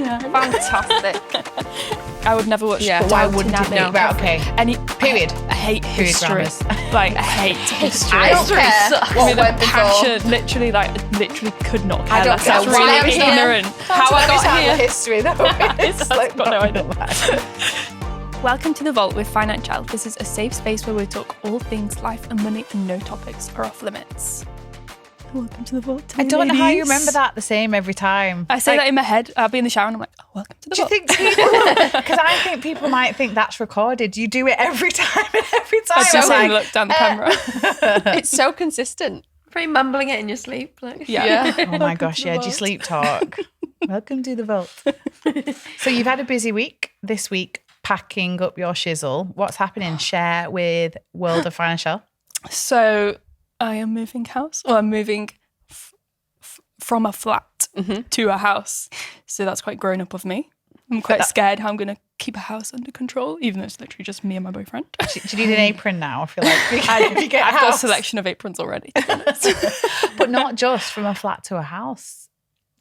Yeah. Fantastic. I would never watch. Yeah, But why wouldn't it? Downton No, Abbey. right, okay. Any Period. I hate Period history. dramas. Like I hate history. I don't care what With a went before. passion, literally could not care I don't less. care That's why really I'm here. ignorant. How I got here. history though. It's I've got no idea. idea. Welcome to The Vault with Financielle. This is a safe space where we talk all things life and money and no topics are off limits. Welcome to The Vault. I don't know how you remember that the same every time. I say that in my head. I'll be in the shower and I'm like, oh, welcome to The Do you Vault. think because I think people might think that's recorded. You do it every time and every time. I just I'm look down the camera. It's so consistent. Pretty mumbling it in your sleep. Like. Yeah. oh my gosh, yeah, do you sleep talk? Welcome to The Vault. So you've had a busy week this week packing up your shizzle. What's happening? Share with World of Financielle. So I am moving house. Or I'm moving from a flat to a house. So that's quite grown up of me. I'm quite scared how I'm going to keep a house under control, even though it's literally just me and my boyfriend. Do you need an apron now? I feel like I've got a selection of aprons already. To be honest. But not just from a flat to a house.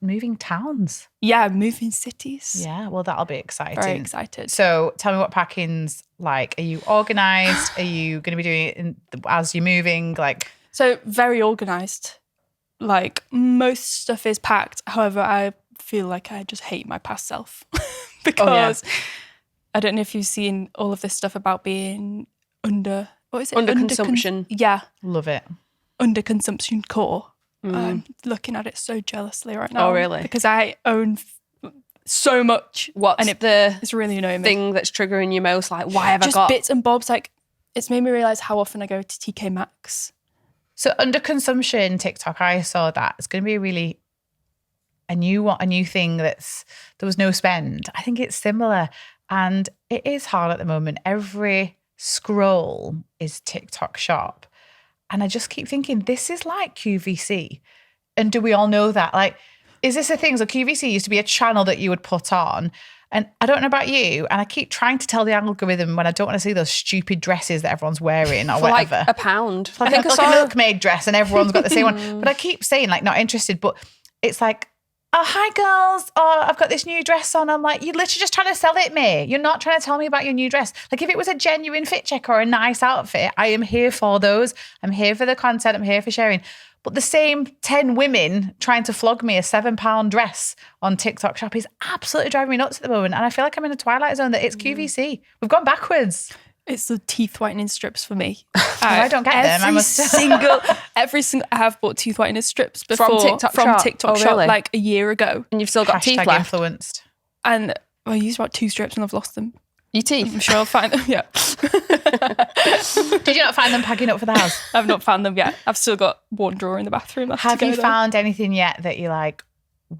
Moving towns. Yeah, moving cities. Yeah, well, that'll be exciting. Very excited. So tell me what packing's like. Are you organised? Are you going to be doing it as you're moving? Like, So very organised. Like most stuff is packed. However, I feel like I just hate my past self because I don't know if you've seen all of this stuff about being what is it? Underconsumption. Yeah. love it. Underconsumption core. I'm looking at it so jealously right now. Oh, really? Because I own so much. What's and the it's really annoying me. thing that's triggering you most? Like, why have Just I got... bits and bobs. Like, it's made me realise how often I go to TK Maxx. So underconsumption TikTok, I saw that. It's going to be really a new thing there was no spend. I think it's similar. And it is hard at the moment. Every scroll is TikTok shop. And I just keep thinking, this is like QVC. And do we all know that? Like, is this a thing? So QVC used to be a channel that you would put on. And I don't know about you. And I keep trying to tell the algorithm when I don't want to see those stupid dresses that everyone's wearing or for whatever. like £1. I think like a milkmaid dress and everyone's got the same one. But I keep saying like, not interested. But it's like, oh, hi girls. Oh, I've got this new dress on. I'm like, you're literally just trying to sell it me. You're not trying to tell me about your new dress. Like if it was a genuine fit check or a nice outfit, I am here for those. I'm here for the content. I'm here for sharing. But the same 10 women trying to flog me a £7 dress on TikTok shop is absolutely driving me nuts at the moment. And I feel like I'm in a twilight zone that it's QVC. We've gone backwards. It's the teeth whitening strips for me. I don't get them. I must every single. I have bought teeth whitening strips before From TikTok TikTok shop? shop Oh, really? like a year ago, And you've still got teeth Hashtag left. influenced. and I used about 2 strips and I've lost them. Your teeth? I'm sure I'll find them. Yeah, Did you not find them packing up for the house? I've not found them yet. I've still got one drawer in the bathroom. Left Have to go you there. found anything yet that you're like,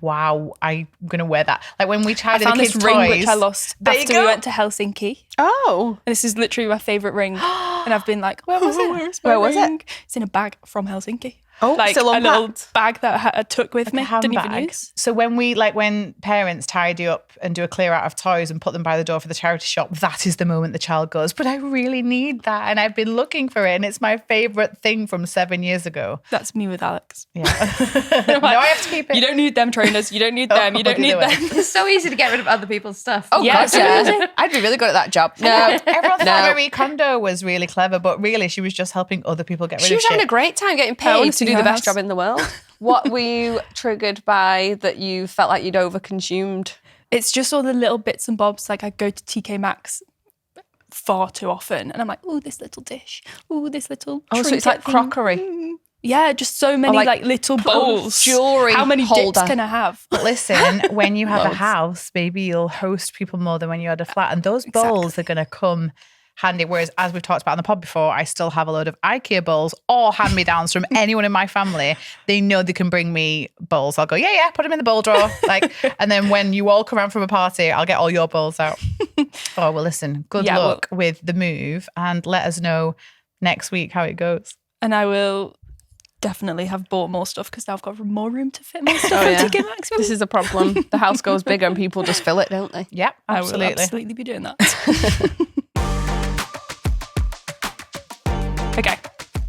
wow, I'm going to wear that? Like when we tried I the found kids' this ring toys. which I lost There you after go. we went to Helsinki. Oh. And this is literally my favourite ring. And I've been like, where was it? Where's my Where was ring? It's in a bag from Helsinki. Oh, Like still a little unpacked. bag that I took with me. Didn't even handbag. use. So when parents tidy up and do a clear out of toys and put them by the door for the charity shop, that is the moment the child goes, but I really need that. And I've been looking for it. And it's my favourite thing from 7 years ago. That's me with Alex. Yeah. No, I have to keep it. You don't need them trainers. You don't need them. You don't the need other way. them. It's so easy to get rid of other people's stuff. Oh, Yeah, God, yeah. I'd be really good at that job. No. Everyone thought No. Marie Kondo was really clever, but really she was just helping other people get rid She of was shit. having a great time getting I wanna paid to see do her the best house. job in the world. What were you triggered by that you felt like you'd overconsumed? It's just all the little bits and bobs. Like I go to TK Maxx far too often, and I'm like, oh, this little dish. Oh, this little. Oh, so it's like trinket thing. crockery. Yeah, just so many like like little bowls. jewellery How many holder. dips can I have? But listen, when you have a Loads. house, maybe you'll host people more than when you had a flat. And those bowls are going to come handy. Whereas, as we've talked about on the pod before, I still have a load of IKEA bowls or hand-me-downs from anyone in my family. They know they can bring me bowls. I'll go, yeah, put them in the bowl drawer. And then when you all come around from a party, I'll get all your bowls out. Oh, well, listen, good luck with the move and let us know next week how it goes. And I will definitely have bought more stuff because now I've got more room to fit more stuff Oh, yeah. into TK Maxx. This is a problem. The house goes bigger and people just fill it, don't they? Yep, I will absolutely. absolutely be doing that. Okay,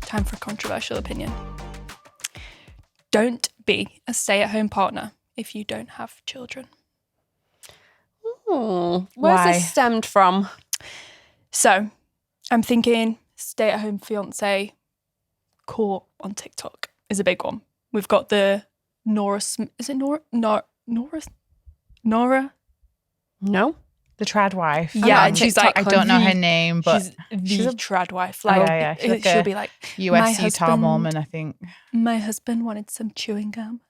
time for a controversial opinion. Don't be a stay-at-home partner if you don't have children. Where's Why? this stemmed from? So I'm thinking stay-at-home fiance caught on TikTok is a big one. We've got the Nora. Is it Nora? Nora? No. The trad wife. Yeah, on and she's TikTok. like, I don't know her name, but she's the trad wife. Like, yeah. She's like she'll a be like, US Utah Mormon, I think. my husband wanted some chewing gum.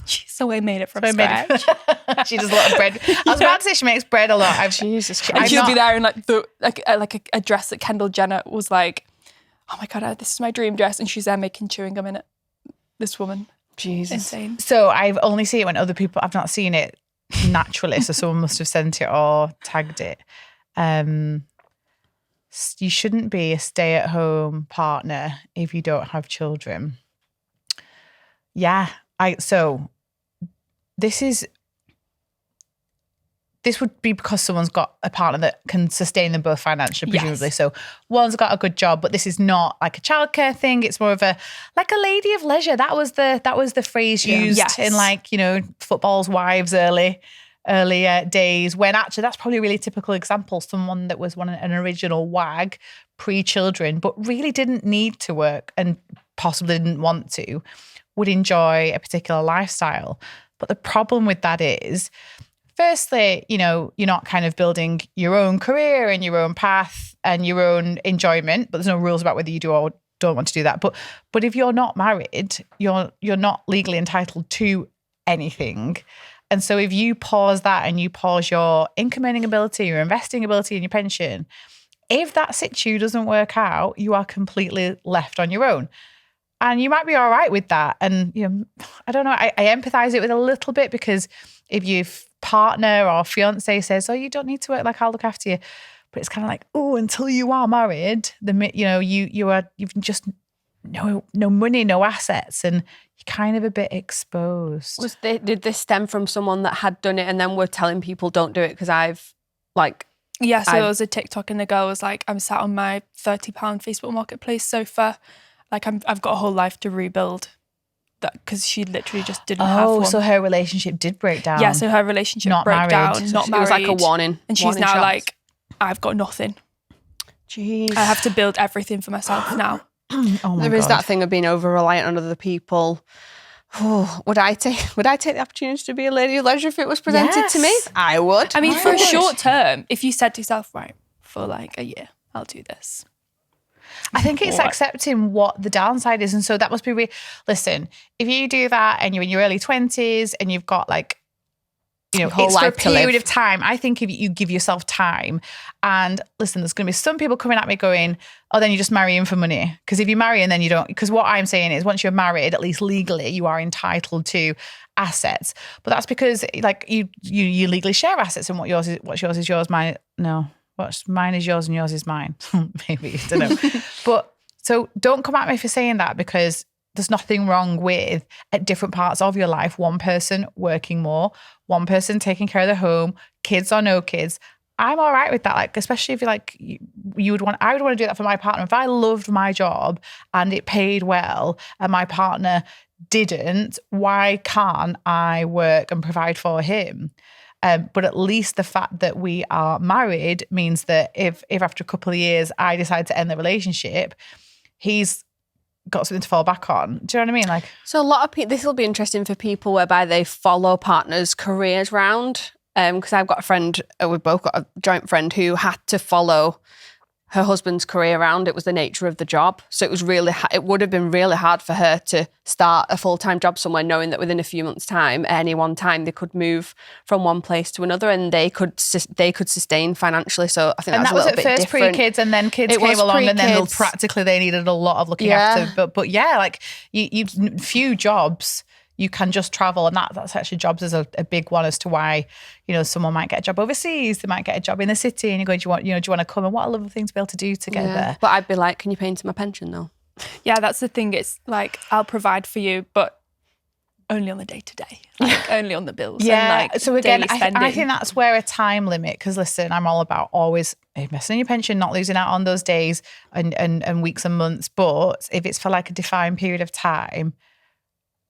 So I made it from scratch. She does a lot of bread. I was about to say she makes bread a lot. Jesus Christ. And she'll be there in like a dress that Kendall Jenner was like, oh my God, this is my dream dress. And she's there making chewing gum in it. This woman. Jesus. Insane. So I've only seen it when other people, I've not seen it naturally. So someone must have sent it or tagged it. You shouldn't be a stay-at-home partner if you don't have children. Yeah. This would be because someone's got a partner that can sustain them both financially, presumably. Yes. So one's got a good job, but this is not like a childcare thing. It's more of a lady of leisure. That was the phrase used in football's wives earlier days, when actually that's probably a really typical example. Someone that was an original wag pre-children, but really didn't need to work and possibly didn't want to, would enjoy a particular lifestyle. But the problem with that is, firstly, you're not kind of building your own career and your own path and your own enjoyment, but there's no rules about whether you do or don't want to do that. But if you're not married, you're not legally entitled to anything. And so if you pause that and you pause your income earning ability, your investing ability and your pension, if that situ doesn't work out, you are completely left on your own. And you might be all right with that. And, I don't know, I empathize it with a little bit, because if your partner or fiance says, oh, you don't need to work, like, I'll look after you. But it's kind of like, oh, until you are married, you've just no money, no assets, and you're kind of a bit exposed. Did this stem from someone that had done it and then were telling people don't do it because Yeah, so there was a TikTok and the girl was like, I'm sat on my £30 Facebook Marketplace sofa. Like, I've got a whole life to rebuild. That because she literally just didn't have one. So her relationship did break down. Yeah, so her relationship broke down, not married. It was like a warning. And she's now like, I've got nothing. Jeez. I have to build everything for myself now. There is that thing of being over-reliant on other people. Oh, would I take the opportunity to be a lady of leisure if it was presented to me? I would. I mean, for a short term, if you said to yourself, right, for like a year, I'll do this. I think it's accepting what the downside is. And so that must be listen, if you do that and you're in your early 20s and you've got it's for a period of time. I think if you give yourself time, and listen, there's going to be some people coming at me going, oh, then you just marry him for money. Because if you marry and then you don't, because what I'm saying is once you're married, at least legally, you are entitled to assets. But that's because you legally share assets, and what's yours is yours, mine is yours and yours is mine. Maybe, I don't know. But so don't come at me for saying that, because there's nothing wrong with, at different parts of your life, one person working more, one person taking care of the home, kids or no kids. I'm all right with that. Especially if I would want to do that for my partner. If I loved my job and it paid well and my partner didn't, why can't I work and provide for him? But at least the fact that we are married means that if after a couple of years I decide to end the relationship, he's got something to fall back on. Do you know what I mean? So a lot of people, this will be interesting for people whereby they follow partners' careers round. Because I've got a friend, we've both got a joint friend who had to follow her husband's career around. It was the nature of the job. So it would have been really hard for her to start a full-time job somewhere, knowing that within a few months' time, at any one time, they could move from one place to another and they could sustain financially. So I think that's a little bit different. And that was at first pre-kids, and then kids came along, and then they needed a lot of looking after. But yeah, you few jobs. You can just travel, and that's actually jobs is a big one as to why, someone might get a job overseas, they might get a job in the city, and you're going, do you want to come? And what a lovely thing to be able to do together. Yeah. But I'd be like, can you pay into my pension though? Yeah, that's the thing. It's like, I'll provide for you, but only on the day-to-day, only on the bills. Yeah. And so again, I think that's where a time limit, because listen, I'm all about always investing in your pension, not losing out on those days and weeks and months. But if it's for a defined period of time,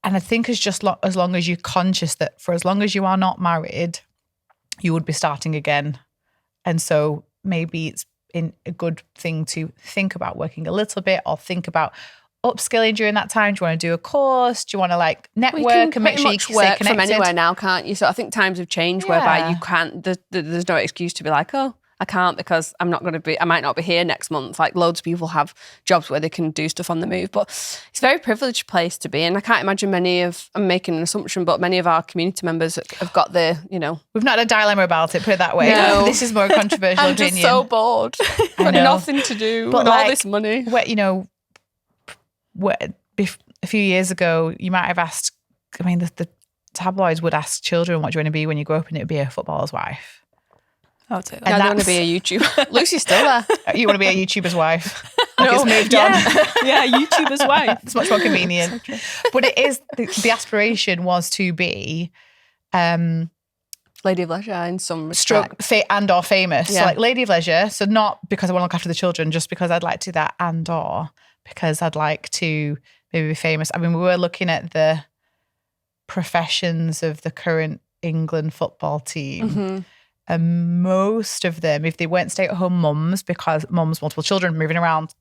and I think as long as you're conscious that for as long as you are not married, you would be starting again. And so maybe it's a good thing to think about working a little bit, or think about upskilling during that time. Do you want to do a course? Do you want to like network and make sure you stay work connected? from anywhere now, can't you? So I think times have changed whereby you can't, there's no excuse to be like, oh, I can't because I might not be here next month. Like loads of people have jobs where they can do stuff on the move, but it's a very privileged place to be. And I can't imagine I'm making an assumption, but many of our community members have got We've not had a dilemma about it, put it that way. No. This is more a controversial I'm opinion. just so bored. Got nothing to do but with all this money. A few years ago, you might have asked, the tabloids would ask children, what do you want to be when you grow up? And it would be a footballer's wife. I'll take that. And I want to be a YouTuber. Lucy's still there. You want to be a YouTuber's wife. No. It's moved on. Yeah, YouTuber's wife. It's much more convenient. But it is, the aspiration was to be Lady of Leisure in some respect. and or famous. Yeah. So like Lady of Leisure. So not because I want to look after the children, just because I'd like to do that, and or because I'd like to maybe be famous. We were looking at the professions of the current England football team. Mm-hmm. And most of them, if they weren't stay-at-home mums, because mums, multiple children, moving around,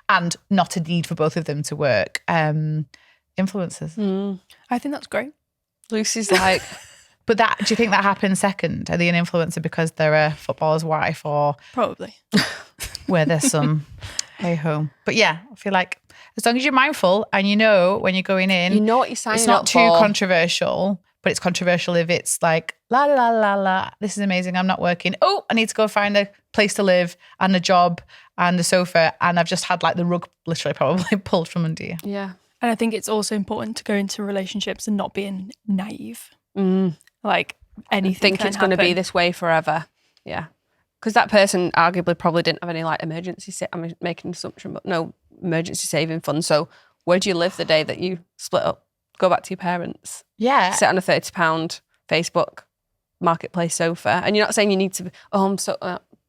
and not a need for both of them to work, influencers. I think that's great. Lucy's like... But do you think that happens second? Are they an influencer because they're a footballer's wife, or Probably. where there's some hey-ho? But yeah, I feel like as long as you're mindful and you know when you're going in, you know what you're signing it's not up too for. controversial, but it's controversial if it's like, la, la, la, la, this is amazing, I'm not working. Oh, I need to go find a place to live and a job and a sofa, and I've just had like the rug literally probably pulled from under you. Yeah. And I think it's also important to go into relationships and not being naive. Like anything Think can it's going to be happen. this way forever. Yeah. Because that person arguably probably didn't have any like emergency, I'm making an assumption, but no emergency saving fund. So where do you live the day that you split up? Go back to your parents. Yeah. Sit on a £30 Facebook marketplace sofa. And you're not saying you need to, I'm so,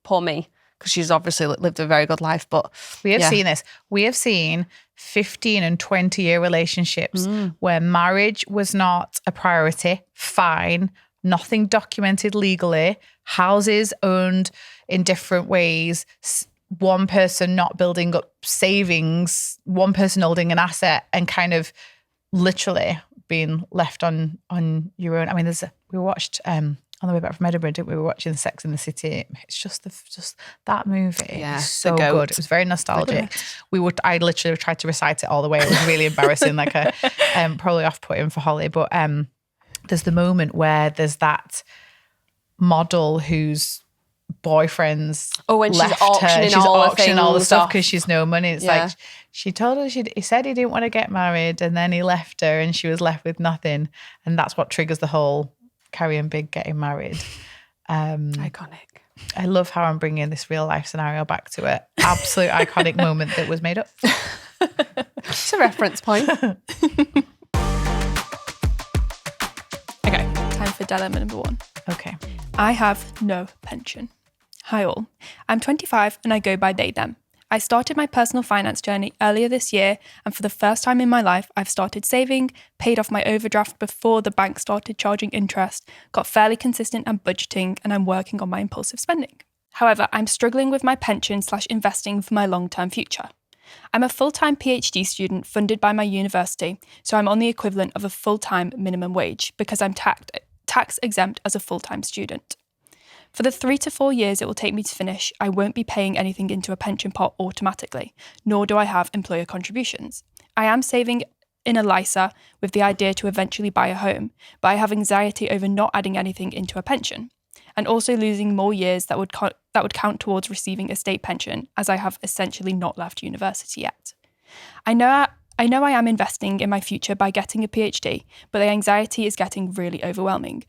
poor me, because she's obviously lived a very good life, but... We have seen this. We have seen 15 and 20-year relationships where marriage was not a priority, fine, nothing documented legally, houses owned in different ways, one person not building up savings, one person holding an asset, and kind of literally being left on your own. We watched on the way back from Edinburgh, didn't we? We were watching Sex and the City. It's just that movie. Yeah, is so good. It was very nostalgic. I literally tried to recite it all the way. It was really embarrassing, like probably off-putting for Holly. But there's the moment where there's that model whose boyfriend's when left she's auctioning her. auctioning all the stuff off. because she's no money. It's like she told her he said he didn't want to get married, and then he left her and she was left with nothing. And that's what triggers the whole Carrie and Big getting married. Iconic. I love how I'm bringing this real life scenario back to it. Absolute iconic moment that was made up. It's a reference point. Okay, time for dilemma number 1. Okay. I have no pension. Hi all. I'm 25 and I go by they, them. I started my personal finance journey earlier this year, and for the first time in my life, I've started saving, paid off my overdraft before the bank started charging interest, got fairly consistent and budgeting, and I'm working on my impulsive spending. However, I'm struggling with my pension/investing for my long-term future. I'm a full-time PhD student funded by my university, so I'm on the equivalent of a full-time minimum wage because I'm tax exempt as a full-time student. For the 3 to 4 years it will take me to finish, I won't be paying anything into a pension pot automatically, nor do I have employer contributions. I am saving in a LISA with the idea to eventually buy a home, but I have anxiety over not adding anything into a pension, and also losing more years that would count towards receiving a state pension, as I have essentially not left university yet. I know I am investing in my future by getting a PhD, but the anxiety is getting really overwhelming.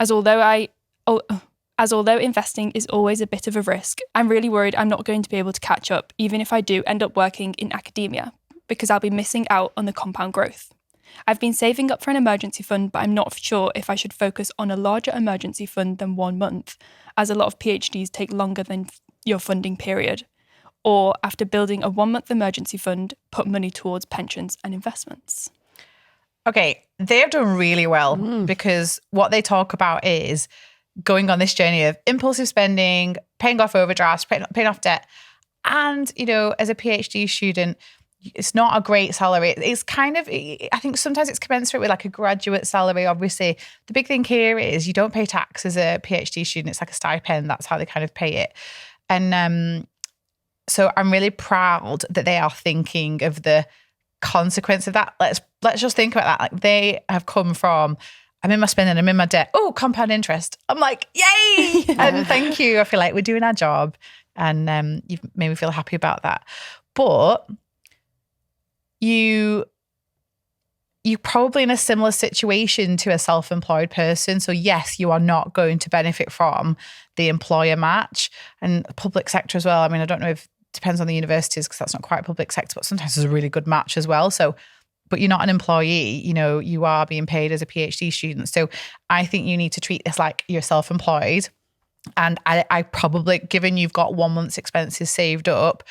As although investing is always a bit of a risk, I'm really worried I'm not going to be able to catch up, even if I do end up working in academia, because I'll be missing out on the compound growth. I've been saving up for an emergency fund, but I'm not sure if I should focus on a larger emergency fund than 1 month, as a lot of PhDs take longer than your funding period. Or after building a 1-month emergency fund, put money towards pensions and investments. Okay, they've done really well because what they talk about is going on this journey of impulsive spending, paying off overdrafts, paying off debt. And, you know, as a PhD student, it's not a great salary. It's kind of, I think sometimes it's commensurate with like a graduate salary. Obviously, the big thing here is you don't pay tax as a PhD student. It's like a stipend. That's how they kind of pay it. And so I'm really proud that they are thinking of the consequence of that. Let's just think about that. Like, they have come from, I'm in my spending, I'm in my debt. Oh, compound interest. I'm like, yay! And thank you. I feel like we're doing our job, and you've made me feel happy about that. But you're probably in a similar situation to a self-employed person. So yes, you are not going to benefit from the employer match, and public sector as well. I mean, I don't know if it depends on the universities, because that's not quite public sector, but sometimes there's a really good match as well. So, but you're not an employee, you know, you are being paid as a PhD student. So I think you need to treat this like you're self-employed. And I probably, given you've got 1 month's expenses saved up,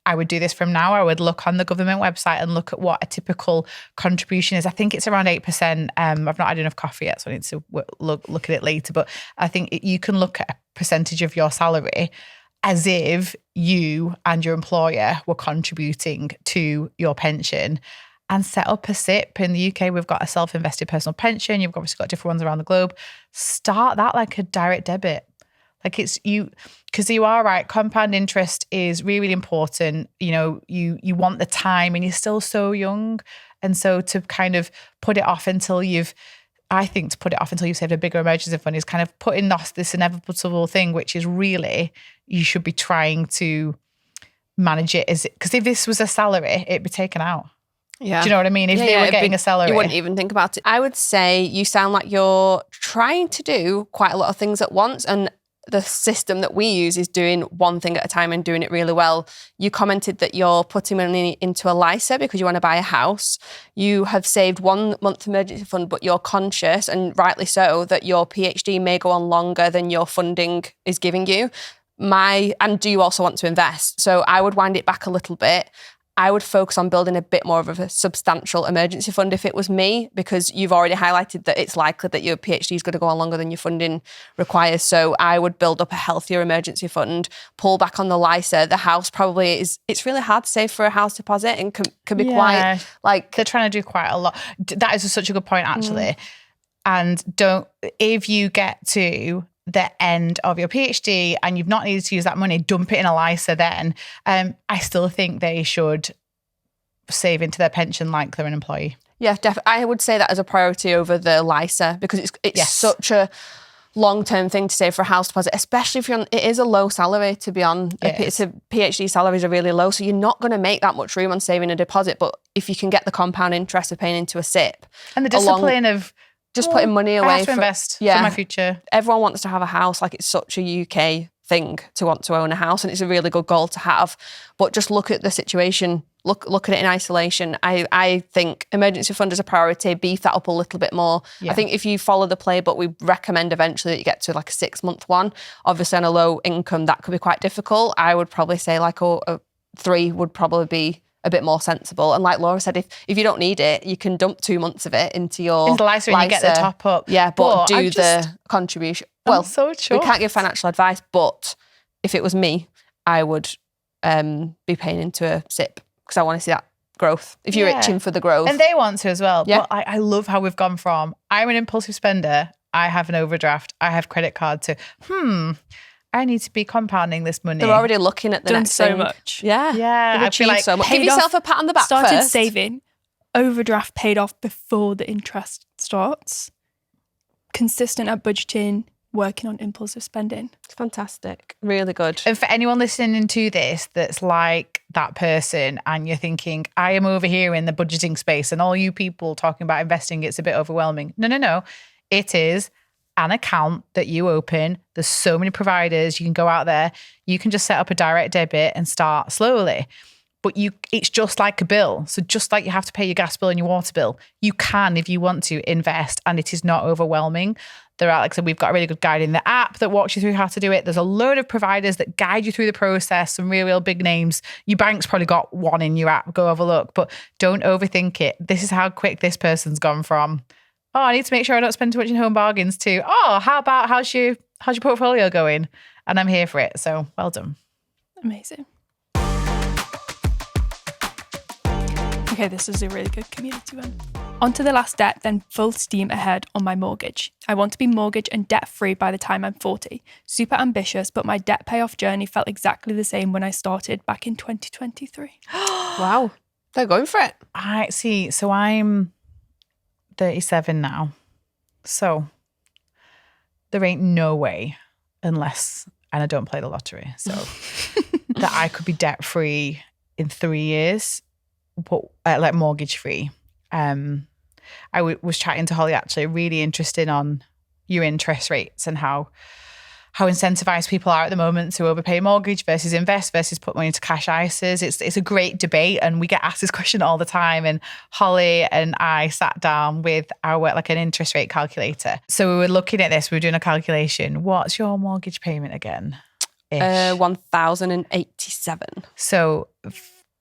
I would do this from now. I would look on the government website and look at what a typical contribution is. I think it's around 8%. I've not had enough coffee yet, so I need to look at it later. But I think you can look at a percentage of your salary as if you and your employer were contributing to your pension, and set up a SIP. In the UK, we've got a self-invested personal pension. You've obviously got different ones around the globe. Start that like a direct debit. Like, it's you, because you are right. Compound interest is really, really important. You know, you want the time, and you're still so young. And so to kind of put it off until you've saved a bigger emergency fund is kind of putting off this inevitable thing, which is really, you should be trying to manage it because if this was a salary, it'd be taken out. Yeah. Do you know what I mean? If they were getting a salary, you wouldn't even think about it. I would say you sound like you're trying to do quite a lot of things at once, and the system that we use is doing one thing at a time and doing it really well. You commented that you're putting money into a LISA because you want to buy a house. You have saved 1 month emergency fund, but you're conscious, and rightly so, that your PhD may go on longer than your funding is giving you. And do you also want to invest? So I would wind it back a little bit. I would focus on building a bit more of a substantial emergency fund if it was me, because you've already highlighted that it's likely that your PhD is going to go on longer than your funding requires. So I would build up a healthier emergency fund, pull back on the LISA. The house probably it's really hard to save for a house deposit, and can be quite like... They're trying to do quite a lot. That is such a good point, actually. And if you get to the end of your PhD and you've not needed to use that money, dump it in a LISA then. I still think they should save into their pension like they're an employee. Yeah, definitely. I would say that as a priority over the LISA, because it's such a long-term thing to save for a house deposit, especially if it is a low salary to be on. PhD salaries are really low, so you're not going to make that much room on saving a deposit. But if you can get the compound interest of paying into a SIP. And the discipline of just putting money away. I have to invest for my future. Everyone wants to have a house. Like, it's such a UK thing to want to own a house, and it's a really good goal to have. But just look at the situation. Look at it in isolation. I think emergency fund is a priority. Beef that up a little bit more. Yeah. I think if you follow the playbook, we recommend eventually that you get to like a 6-month one. Obviously, on a low income, that could be quite difficult. I would probably say like a 3 would probably be a bit more sensible. And like Laura said, if you don't need it, you can dump 2 months of it into your LISA and you get the top up. Yeah, but do the contribution. Well, so we can't give financial advice, but if it was me, I would be paying into a SIP because I want to see that growth. If you're itching for the growth. And they want to as well. Yeah. But I love how we've gone from, I'm an impulsive spender, I have an overdraft, I have credit card, to, I need to be compounding this money. They're already looking at the next so thing. Much. Yeah. Yeah. They've achieved so much. Give yourself a pat on the back started first. Saving. Overdraft paid off before the interest starts. Consistent at budgeting. Working on impulsive spending. It's fantastic. Really good. And for anyone listening to this that's like that person and you're thinking, I am over here in the budgeting space and all you people talking about investing, it's a bit overwhelming. No. It is an account that you open. There's so many providers. You can go out there. You can just set up a direct debit and start slowly. But it's just like a bill. So just like you have to pay your gas bill and your water bill, you can, if you want to, invest, and it is not overwhelming. There are, like I said, we've got a really good guide in the app that walks you through how to do it. There's a load of providers that guide you through the process, some real big names. Your bank's probably got one in your app. Go have a look, but don't overthink it. This is how quick this person's gone from, I need to make sure I don't spend too much in home bargains, to, how's your how's your portfolio going? And I'm here for it. So well done. Amazing. Okay, this is a really good community one. On to the last debt, then full steam ahead on my mortgage. I want to be mortgage and debt free by the time I'm 40. Super ambitious, but my debt payoff journey felt exactly the same when I started back in 2023. Wow. They're going for it. I see. So I'm 37 now. So there ain't no way, unless, and I don't play the lottery, so that I could be debt free in 3 years, but like mortgage free. I was chatting to Holly, actually, really interested on your interest rates and how incentivized people are at the moment to overpay mortgage versus invest versus put money into cash ISAs. It's a great debate, and we get asked this question all the time. And Holly and I sat down with an interest rate calculator. So we were looking at this. We were doing a calculation. What's your mortgage payment again? 1,087. So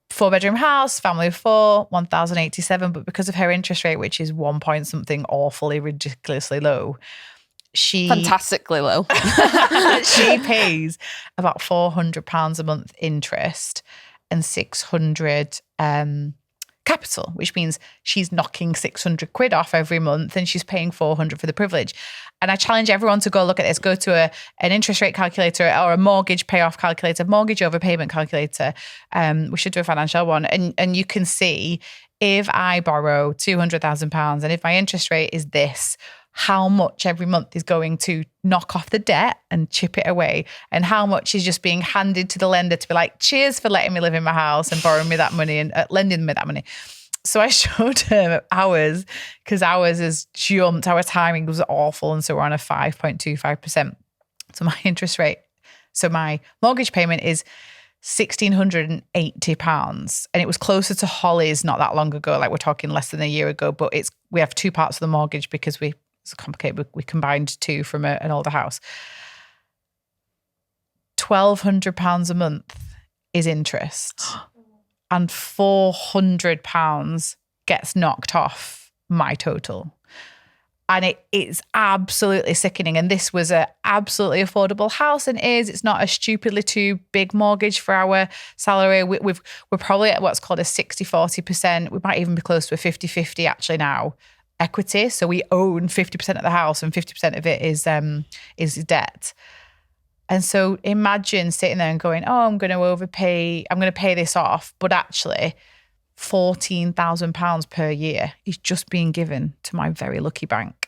4-bedroom house, family of 4, 1,087. But because of her interest rate, which is 1 point something awfully ridiculously low, fantastically low. she pays about £400 a month interest and 600 capital, which means she's knocking 600 quid off every month and she's paying 400 for the privilege. And I challenge everyone to go look at this. Go to an interest rate calculator or a mortgage payoff calculator, mortgage overpayment calculator. We should do a Financielle one. And you can see, if I borrow £200,000 and if my interest rate is this, how much every month is going to knock off the debt and chip it away, and how much is just being handed to the lender to be like, cheers for letting me live in my house and borrowing me that money and lending me that money. So I showed her ours, because ours has jumped. Our timing was awful. And so we're on a 5.25%. So my interest rate, so my mortgage payment is £1,680. And it was closer to Holly's not that long ago. Like, we're talking less than a year ago, but we have two parts of the mortgage because it's complicated. We combined two from an older house. £1,200 a month is interest, and £400 gets knocked off my total. And it's absolutely sickening. And this was a absolutely affordable house, and it's not a stupidly too big mortgage for our salary. We're probably at what's called a 60-40%. We might even be close to a 50-50 actually now, equity. So we own 50% of the house and 50% of it is debt. And so imagine sitting there and going, oh, I'm going to pay this off. But actually £14,000 per year is just being given to my very lucky bank,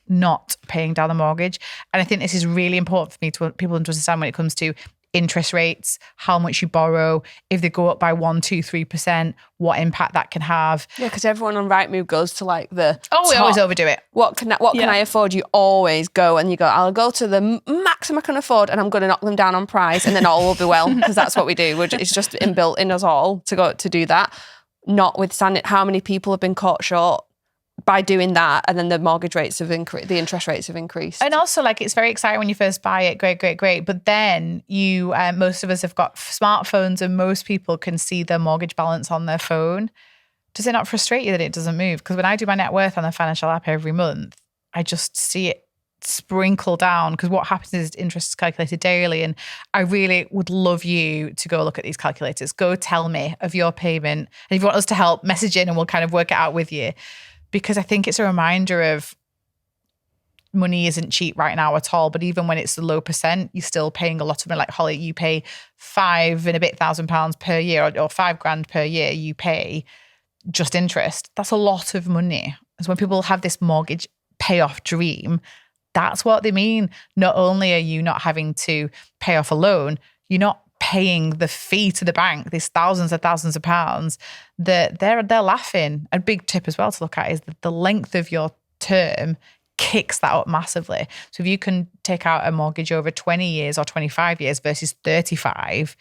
not paying down the mortgage. And I think this is really important for people to understand when it comes to interest rates, how much you borrow, if they go up by 1%, 2%, 3%, what impact that can have. Yeah, because everyone on Rightmove goes to like the we always overdo it. What can I afford? You always go and you go, I'll go to the maximum I can afford and I'm going to knock them down on price and then all will be well, because that's what we do. It's just inbuilt in us all to do that. Notwithstanding how many people have been caught short by doing that, and then the mortgage rates have increased, the interest rates have increased. And also, like, it's very exciting when you first buy it, great. But then you, most of us have got smartphones, and most people can see their mortgage balance on their phone. Does it not frustrate you that it doesn't move? Because when I do my net worth on the Financielle app every month, I just see it sprinkle down, because what happens is interest is calculated daily. And I really would love you to go look at these calculators. Go tell me of your payment. And if you want us to help, message in and we'll kind of work it out with you. Because I think it's a reminder of money isn't cheap right now at all. But even when it's the low percent, you're still paying a lot of money. Like, Holly, you pay £5,000 per year or £5,000 per year you pay just interest. That's a lot of money. So when people have this mortgage payoff dream, that's what they mean. Not only are you not having to pay off a loan, you're not paying the fee to the bank, these thousands of pounds, that they're laughing. A big tip as well to look at is that the length of your term kicks that up massively. So if you can take out a mortgage over 20 years or 25 years versus 35,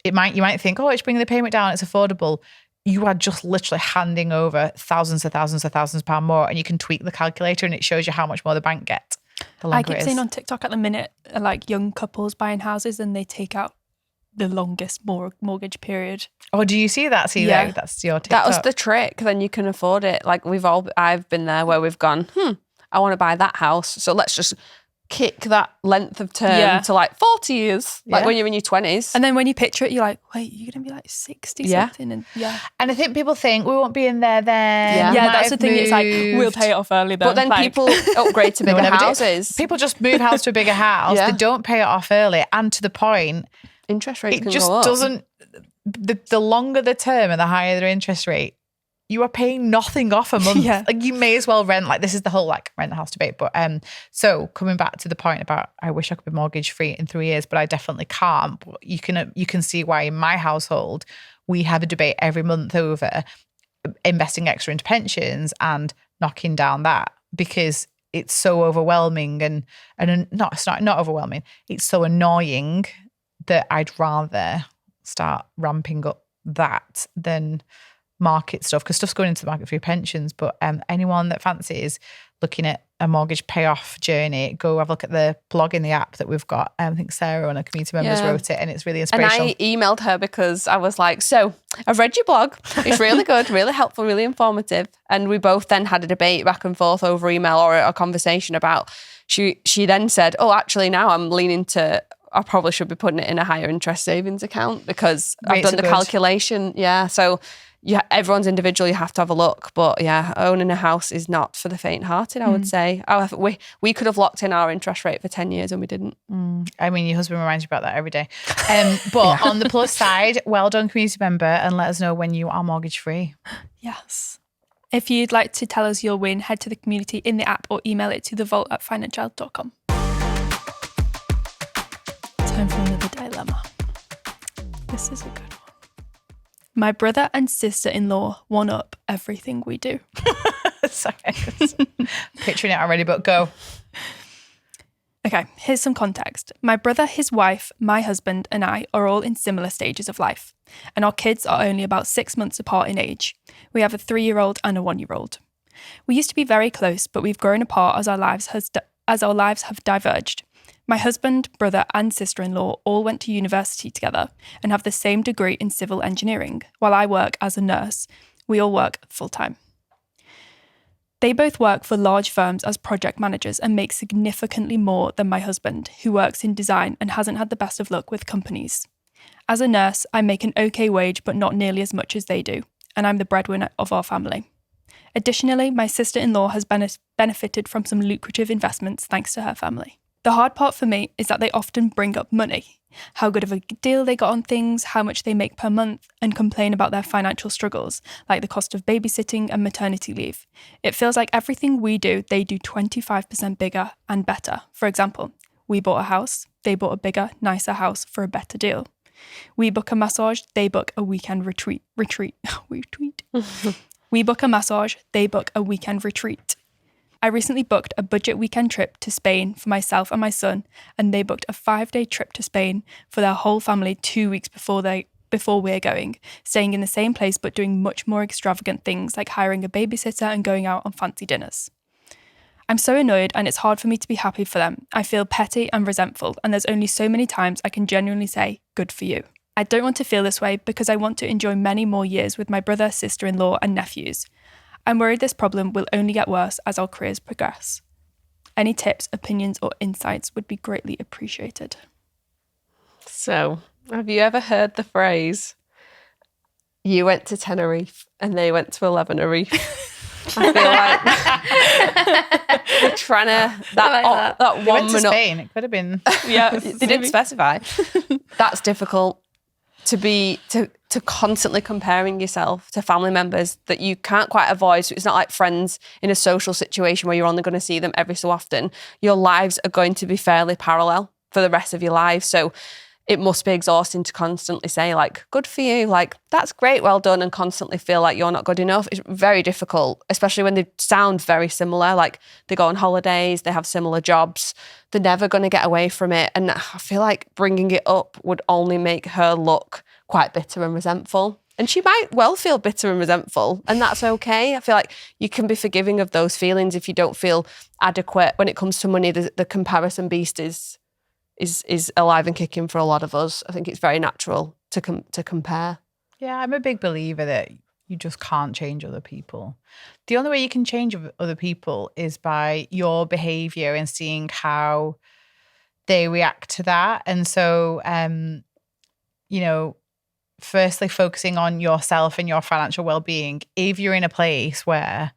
you might think, oh, it's bringing the payment down, it's affordable. You are just literally handing over thousands of pounds more, and you can tweak the calculator and it shows you how much more the bank get. I keep seeing on TikTok at the minute, like young couples buying houses and they take out the longest mortgage period. Oh, do you see that? Yeah. That's your TikTok. That was the trick. Then you can afford it. Like I've been there where we've gone, I want to buy that house. So let's just kick that length of term to like 40 years, like when you're in your 20s. And then when you picture it, you're like, wait, you're going to be like 60 something. And And I think people think we won't be in there then. Yeah, that's the thing. It's like, we'll pay it off early then. But then people upgrade to bigger houses. People just move house to a bigger house. They don't pay it off early. And to the point, interest rates can just go up. doesn't, the longer the term and the higher the interest rate, you are paying nothing off a month. Like you may as well rent. Like this is the whole like rent the house debate. But so coming back to the point about I wish I could be mortgage free in 3 years, but I definitely can't. But you can see why in my household we have a debate every month over investing extra into pensions and knocking down that because it's so overwhelming and it's not overwhelming. It's so annoying that I'd rather start ramping up that than market stuff because stuff's going into the market for your pensions. But anyone that fancies looking at a mortgage payoff journey, go have a look at the blog in the app that we've got. I think Sarah and her community members wrote it and it's really inspirational. And I emailed her because I was like, so I've read your blog. It's really good, really helpful, really informative. And we both then had a debate back and forth over email or a conversation about, she then said, oh, actually now I'm leaning to, I probably should be putting it in a higher interest savings account because I've done the calculation. Yeah. So everyone's individual, you have to have a look. But yeah, owning a house is not for the faint-hearted, I would say. We could have locked in our interest rate for 10 years and we didn't. I mean, your husband reminds you about that every day. But on the plus side, well done, community member, and let us know when you are mortgage free. Yes. If you'd like to tell us your win, head to the community in the app or email it to thevault@financielle.com. Time for another dilemma. This is a good one. My brother and sister-in-law one up everything we do. Sorry. Picturing it already, but go. Okay, here's some context. My brother, his wife, my husband, and I are all in similar stages of life, and our kids are only about 6 months apart in age. We have a 3-year-old and a 1-year-old. We used to be very close, but we've grown apart as our lives have diverged. My husband, brother, and sister-in-law all went to university together and have the same degree in civil engineering, while I work as a nurse. We all work full-time. They both work for large firms as project managers and make significantly more than my husband, who works in design and hasn't had the best of luck with companies. As a nurse, I make an okay wage, but not nearly as much as they do, and I'm the breadwinner of our family. Additionally, my sister-in-law has benefited from some lucrative investments thanks to her family. The hard part for me is that they often bring up money, how good of a deal they got on things, how much they make per month, and complain about their financial struggles, like the cost of babysitting and maternity leave. It feels like everything we do, they do 25% bigger and better. For example, we bought a house, they bought a bigger, nicer house for a better deal. We book a massage, they book a weekend retreat. We book a massage, they book a weekend retreat. I recently booked a budget weekend trip to Spain for myself and my son, and they booked a 5-day trip to Spain for their whole family 2 weeks before we're going, staying in the same place but doing much more extravagant things like hiring a babysitter and going out on fancy dinners. I'm so annoyed and it's hard for me to be happy for them. I feel petty and resentful, and there's only so many times I can genuinely say, good for you. I don't want to feel this way because I want to enjoy many more years with my brother, sister-in-law and nephews. I'm worried this problem will only get worse as our careers progress. Any tips, opinions, or insights would be greatly appreciated. So, have you ever heard the phrase, you went to Tenerife and they went to 11 I feel like we're trying to, that 1 went to minute. Spain. It could have been. Yeah, they didn't specify. That's difficult to constantly comparing yourself to family members that you can't quite avoid. So it's not like friends in a social situation where you're only going to see them every so often. Your lives are going to be fairly parallel for the rest of your life. So it must be exhausting to constantly say like, good for you, like, that's great, well done, and constantly feel like you're not good enough. It's very difficult, especially when they sound very similar, like they go on holidays, they have similar jobs, they're never going to get away from it. And I feel like bringing it up would only make her look quite bitter and resentful. And she might well feel bitter and resentful, and that's okay. I feel like you can be forgiving of those feelings if you don't feel adequate. When it comes to money, the comparison beast is alive and kicking for a lot of us. I think it's very natural to compare. Yeah, I'm a big believer that You just can't change other people. The only way you can change other people is by your behavior and seeing how they react to that. And so, you know, firstly, focusing on yourself and your financial well-being. If you're in a place where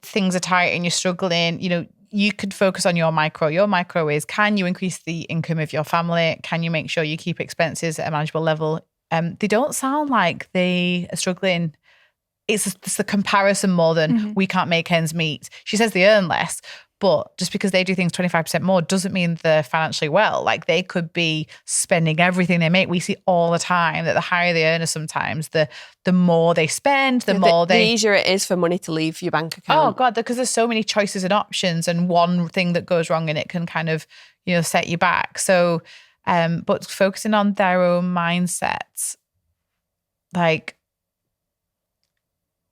things are tight and you're struggling, you know, you could focus on your micro. Your micro is, can you increase the income of your family? Can you make sure you keep expenses at a manageable level? They don't sound like they are struggling. It's the comparison more than we can't make ends meet. She says they earn less, but just because they do things 25% more doesn't mean they're financially well. Like they could be spending everything they make. We see all the time that the higher they earn sometimes, the more they spend, the easier it is for money to leave your bank account. Oh God, because there's so many choices and options, and one thing that goes wrong and it can kind of, you know, set you back. So, but focusing on their own mindsets, like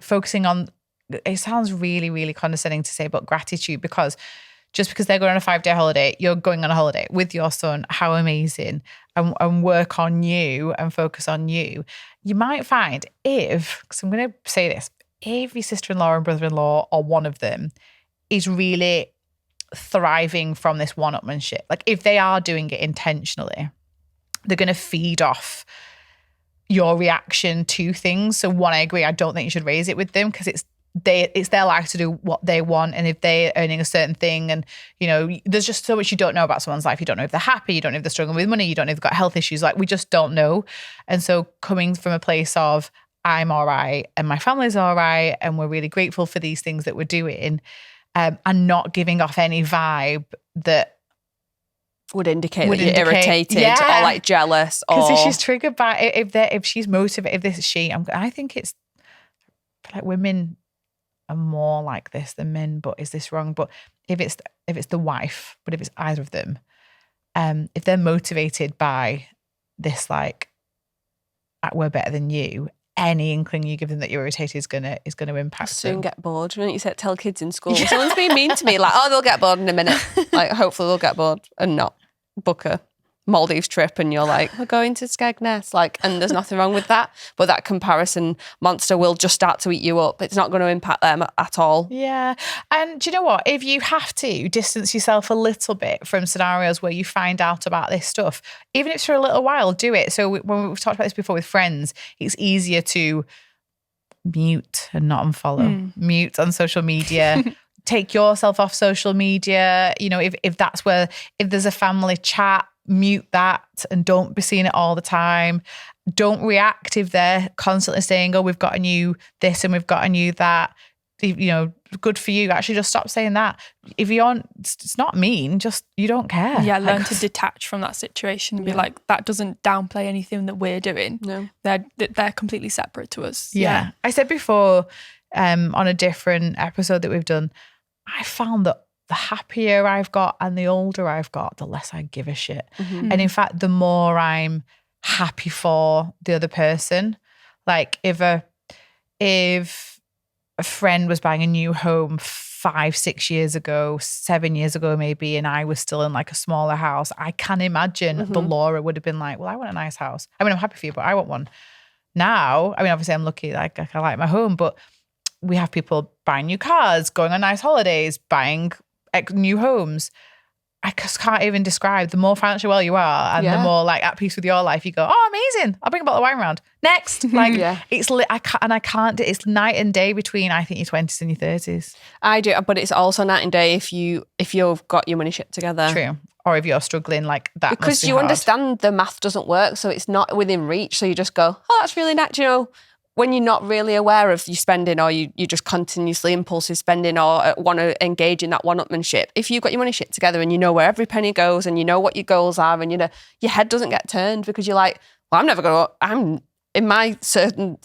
focusing on, it sounds really, really condescending to say, but gratitude, because just because they're going on a 5-day holiday, you're going on a holiday with your son. How amazing. And work on you and focus on you. You might find because I'm going to say this, if your sister-in-law and brother-in-law or one of them is really thriving from this one-upmanship, like if they are doing it intentionally, they're going to feed off your reaction to things. So one, I agree, I don't think you should raise it with them because it's their life to do what they want. And if they're earning a certain thing, and you know, there's just so much you don't know about someone's life. You don't know if they're happy, you don't know if they're struggling with money, you don't know if they've got health issues. Like we just don't know. And so coming from a place of I'm all right and my family's all right and we're really grateful for these things that we're doing, and not giving off any vibe that would indicate that you're irritated or like jealous, because if she's triggered by if she's motivated, if this is I think it's like women are more like this than men. But is this wrong? But if it's the wife, but if it's either of them, if they're motivated by this, like we're better than you, any inkling you give them that you're irritated is gonna impact soon them. Get bored. You know, you said tell kids in school. Someone's being mean to me, like, oh, they'll get bored in a minute. Like, hopefully they'll get bored and not book a Maldives trip, and you're like, we're going to Skegness, like, and there's nothing wrong with that. But that comparison monster will just start to eat you up. It's not going to impact them at all. Yeah. And do you know what? If you have to distance yourself a little bit from scenarios where you find out about this stuff, even if it's for a little while, do it. So when we've talked about this before with friends, it's easier to mute and not unfollow, mute on social media. Take yourself off social media. You know, if that's where, if there's a family chat, mute that and don't be seeing it all the time. Don't react if they're constantly saying, oh, we've gotten you this and we've gotten you that. You know, good for you. Actually, just stop saying that. If you aren't, it's not mean, just you don't care. Yeah, learn to detach from that situation and be like, that doesn't downplay anything that we're doing. No. They're completely separate to us. Yeah. I said before on a different episode that we've done, I found that the happier I've got and the older I've got, the less I give a shit. Mm-hmm. And in fact, the more I'm happy for the other person. Like if a friend was buying a new home 5-6 years ago, 7 years ago maybe, and I was still in like a smaller house, I can imagine the Laura would have been like, well, I want a nice house. I mean, I'm happy for you, but I want one. Now, I mean, obviously I'm lucky, like I like my home, but we have people buying new cars, going on nice holidays, buying new homes. I just can't even describe. The more financially well you are and the more like at peace with your life, you go, oh, amazing. I'll bring a bottle of wine round. Next. Like it's it's night and day between, I think, your 20s and your 30s. I do, but it's also night and day if you've got your money shit together. True. Or if you're struggling, like that because must be you hard. understand the math doesn't work, so it's not within reach. So you just go, oh, that's really nice, you know. When you're not really aware of your spending, or you just continuously impulsive spending, or want to engage in that one-upmanship, if you've got your money shit together and you know where every penny goes and you know what your goals are, and you know your head doesn't get turned because you're like, well, I'm in my situation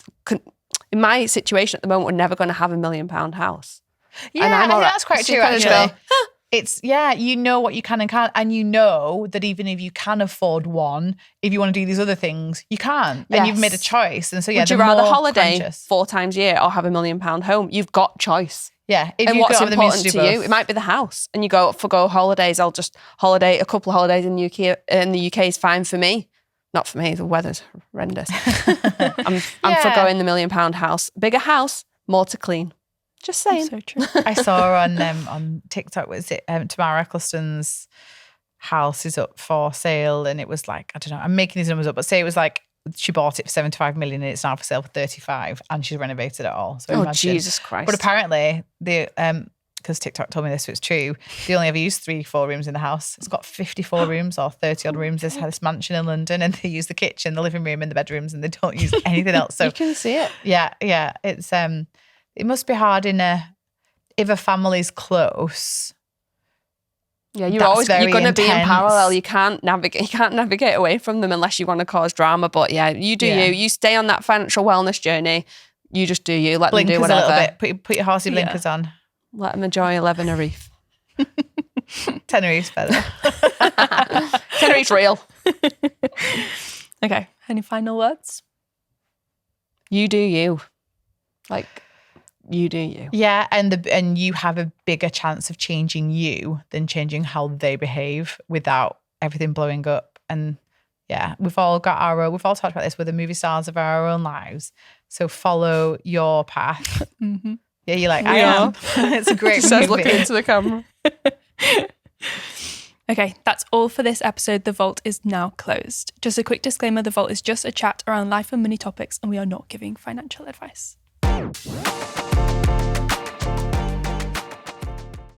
at the moment, we're never going to have £1 million house. Yeah, and I think that's quite true, actually. Go, It's, you know what you can and can't. And you know that even if you can afford one, if you want to do these other things, you can't. Yes. And you've made a choice. And so, would you rather holiday 4 times a year or have £1 million home? You've got choice. Yeah. And what's important to you? It might be the house. And you go, forgo holidays. I'll just holiday, a couple of holidays in the UK is fine for me. Not for me. The weather's horrendous. I'm forgoing the £1 million house. Bigger house, more to clean. Just saying. So true. I saw on TikTok, was it Tamara Eccleston's house is up for sale, and it was like, I don't know, I'm making these numbers up, but say it was like she bought it for 75 million and it's now for sale for 35, and she's renovated it all. So imagine. Jesus Christ. But apparently because TikTok told me this, so it's true, they only ever use 3-4 rooms in the house. It's got 54 rooms or 30 odd rooms. This mansion in London, and they use the kitchen, the living room and the bedrooms, and they don't use anything else. So you can see it. Yeah. It's it must be hard if a family's close. Yeah, you're That's going to very be in intense. parallel. You can't navigate away from them unless you want to cause drama. But yeah, you do you. You stay on that financial wellness journey. You just do you. Let Blinkers them do whatever. a little bit. Put your horsey blinkers on. Let them enjoy Tenerife. Tenerife's better. Tenerife's real. Okay. Any final words? You do you. Like, you do you. Yeah, and you have a bigger chance of changing you than changing how they behave without everything blowing up. And yeah, we've all talked about this. We're the movie stars of our own lives. So follow your path. Mm-hmm. Yeah, you're like, We I am. are. It's a great Says movie. looking into the camera. Okay, that's all for this episode. The Vault is now closed. Just a quick disclaimer, The Vault is just a chat around life and money topics, and we are not giving financial advice.